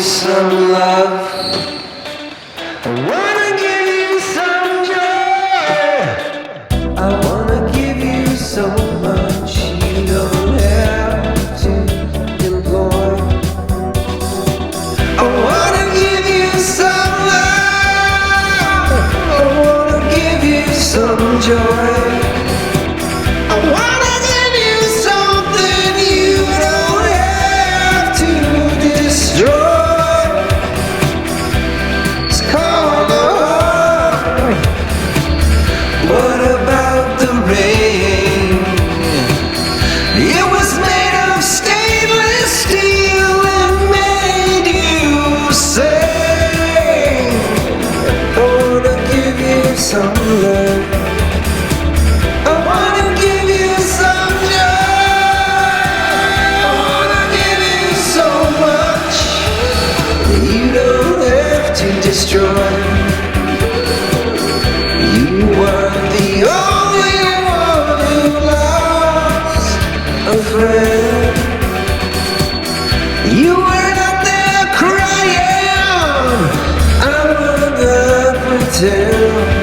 some love. I wanna give you some joy. I wanna give you so much you don't have to employ. I wanna give you some love. I wanna give you some joy. I wanna give you something you don't have to destroy. It's called love. What about the rain? It was made of stainless steel and made you sing. I wanna give you some love. I wanna give you some joy. I wanna give you so much that you don't have to destroy. You were the only one who lost a friend. You were not there crying. I wanna pretend.